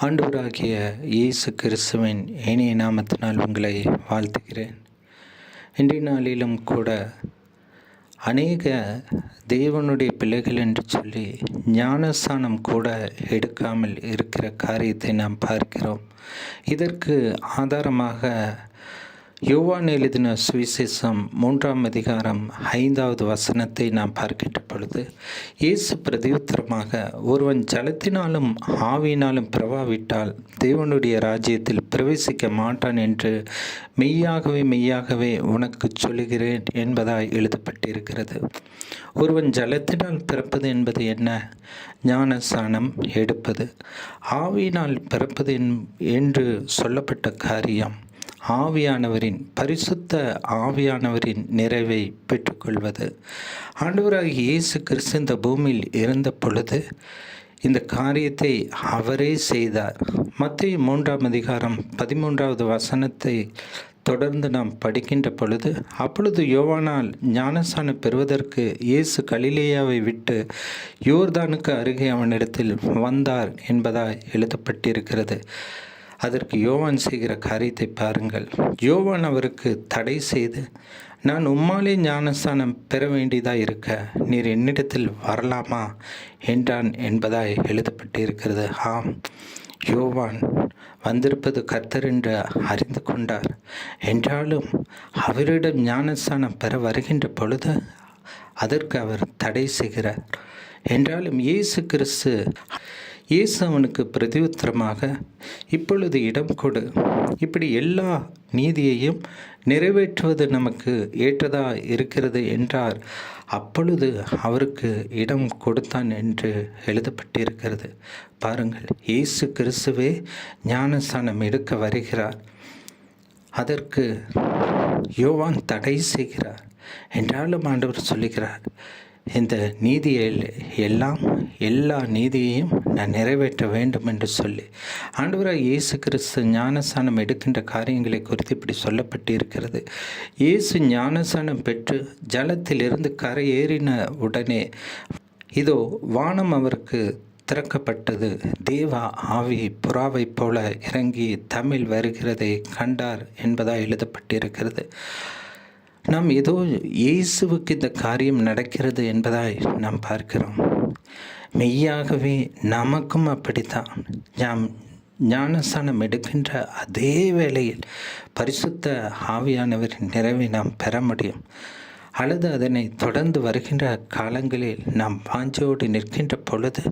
ஆண்டவராகிய இயேசு கிறிஸ்துவின் இனிய நாமத்தினால் உங்களை வாழ்த்துகிறேன். இன்றைய நாளிலும் கூட அநேக தேவனுடைய பிள்ளைகள் என்று சொல்லி ஞானஸ்தானம் கூட எடுக்காமல் இருக்கிற காரியத்தை நாம் பார்க்கிறோம். இதற்கு ஆதாரமாக யோவான் எழுதின சுவிசேஷம் 3ஆம் அதிகாரம் 5வது வசனத்தை நாம் பார்க்கின்ற பொழுது, இயேசு பிரதியுத்தரமாக, ஒருவன் ஜலத்தினாலும் ஆவியினாலும் பிறவாவிட்டால் தேவனுடைய ராஜ்யத்தில் பிரவேசிக்க மாட்டான் என்று மெய்யாகவே மெய்யாகவே உனக்கு சொல்லுகிறேன் என்பதாய் எழுதப்பட்டிருக்கிறது. ஒருவன் ஜலத்தினால் பிறப்பது என்பது என்ன? ஞானஸ்நானம் எடுப்பது. ஆவியினால் பிறப்பது என்று சொல்லப்பட்ட காரியம் பரிசுத்த ஆவியானவரின் நிறைவை பெற்றுக்கொள்வது. ஆண்டவராகிய இயேசு கிறிஸ்து இந்த பூமியில் இருந்த பொழுது இந்த காரியத்தை அவரே செய்தார். மத்தேயு 3ஆம் அதிகாரம் 13வது வசனத்தை தொடர்ந்து நாம் படிக்கின்ற பொழுது, அப்பொழுது யோவானால் ஞானஸ்நானம் பெறுவதற்கு இயேசு கலிலேயாவை விட்டு யோர்தானுக்கு அருகே அவனிடத்தில் வந்தார் என்பதாய் எழுதப்பட்டிருக்கிறது. அதற்கு யோவான் செய்கிற காரியத்தை பாருங்கள். யோவான் அவருக்கு தடை செய்து, நான் உம்மாலே ஞானஸ்தானம் பெற வேண்டியதாக இருக்க நீர் என்னிடத்தில் வரலாமா என்றான் என்பதாய் எழுதப்பட்டிருக்கிறது. ஆம், யோவான் வந்திருப்பது கர்த்தர் என்று அறிந்து கொண்டார். என்றாலும் அவரிடம் ஞானஸ்தானம் பெற வருகின்ற பொழுது அதற்கு அவர் தடை செய்கிறார். என்றாலும் இயேசு அவனுக்கு பிரதியுத்தரமாக, இப்பொழுது இடம் கொடு, இப்படி எல்லா நீதியையும் நிறைவேற்றுவது நமக்கு ஏற்றதா இருக்கிறது என்றார். அப்பொழுது அவருக்கு இடம் கொடுத்தான் என்று எழுதப்பட்டிருக்கிறது. பாருங்கள், இயேசு கிறிஸ்துவே ஞானஸ்நானம் எடுக்க வருகிறார். அதற்கு யோவான் தடை செய்கிறார். என்றாலும் ஆண்டவர் சொல்லுகிறார், இந்த எல்லா நீதியையும் நான் நிறைவேற்ற வேண்டும் என்று சொல்லி ஆண்டவராக இயேசு கிறிஸ்து ஞானஸ்நானம் எடுக்கின்ற காரியங்களை குறித்து இப்படி சொல்லப்பட்டு இருக்கிறது. இயேசு ஞானஸ்நானம் பெற்று ஜலத்திலிருந்து கரையேறின உடனே இதோ வானம் அவருக்கு திறக்கப்பட்டது. தேவ ஆவி புறாவைப் போல இறங்கி தமிழ் வருகிறதை கண்டார் என்பதாக எழுதப்பட்டிருக்கிறது. நாம் ஏதோ இயேசுவுக்கு இந்த காரியம் நடக்கிறது என்பதாய் நாம் பார்க்கிறோம். மெய்யாகவே நமக்கும் அப்படித்தான். நாம் ஞானஸ்நானம் எடுக்கின்ற அதே வேளையில் பரிசுத்த ஆவியானவரின் நிறைவை நாம் பெற முடியும். அல்லது அதனை தொடர்ந்து வருகின்ற காலங்களில் நாம் வாஞ்சையோடு நிற்கின்ற பொழுது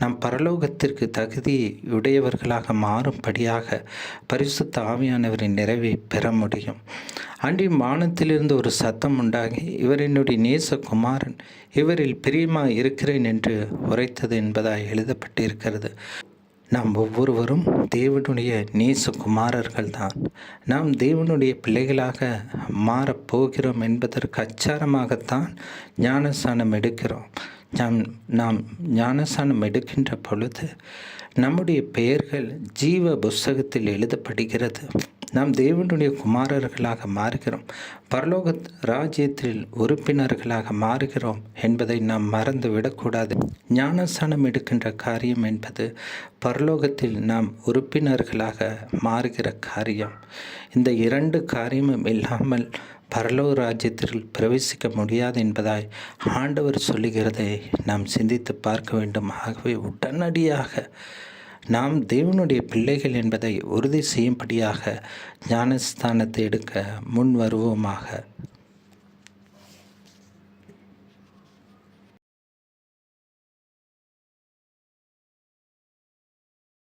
நாம் பரலோகத்திற்கு தகுதியுடையவர்களாக மாறும்படியாக பரிசுத்த ஆவியானவரின் நிறைவை பெற முடியும். அன்றைய வானத்திலிருந்து ஒரு சத்தம் உண்டாகி, இவர் என்னுடைய நேசகுமாரன், இவரில் பிரியமாக இருக்கிறேன் என்று உரைத்தது என்பதாய் எழுதப்பட்டிருக்கிறது. நாம் ஒவ்வொருவரும் தேவனுடைய நேசகுமாரர்கள் தான். நாம் தேவனுடைய பிள்ளைகளாக மாறப்போகிறோம் என்பதற்கு அச்சாரமாகத்தான் ஞானஸ்நானம் எடுக்கிறோம். நாம் ஞானஸ்நானம் எடுக்கின்ற பொழுது நம்முடைய பெயர்கள் ஜீவ புஸ்தகத்தில் எழுதப்படுகிறது. நாம் தேவனுடைய குமாரர்களாக மாறுகிறோம். பரலோக ராஜ்யத்தில் உறுப்பினர்களாக மாறுகிறோம் என்பதை நாம் மறந்து விடக்கூடாது. ஞானஸ்நானம் எடுக்கின்ற காரியம் என்பது பரலோகத்தில் நாம் உறுப்பினர்களாக மாறுகிற காரியம். இந்த 2 காரியமும் இல்லாமல் பரலோக ராஜ்யத்தில் பிரவேசிக்க முடியாது என்பதாய் ஆண்டவர் சொல்லுகிறதை நாம் சிந்தித்து பார்க்க வேண்டும். ஆகவே உடனடியாக நாம் தேவனுடைய பிள்ளைகள் என்பதை உறுதி செய்யும்படியாக ஞானஸ்தானத்தை எடுக்க முன் வருவோமாக.